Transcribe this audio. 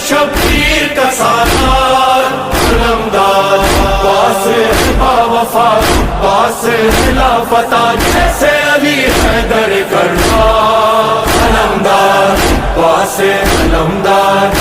شبیر کا سالار علمدار، باس باوفا باس خلافت جیسے علی حیدر کربلا، علمدار باس علمدار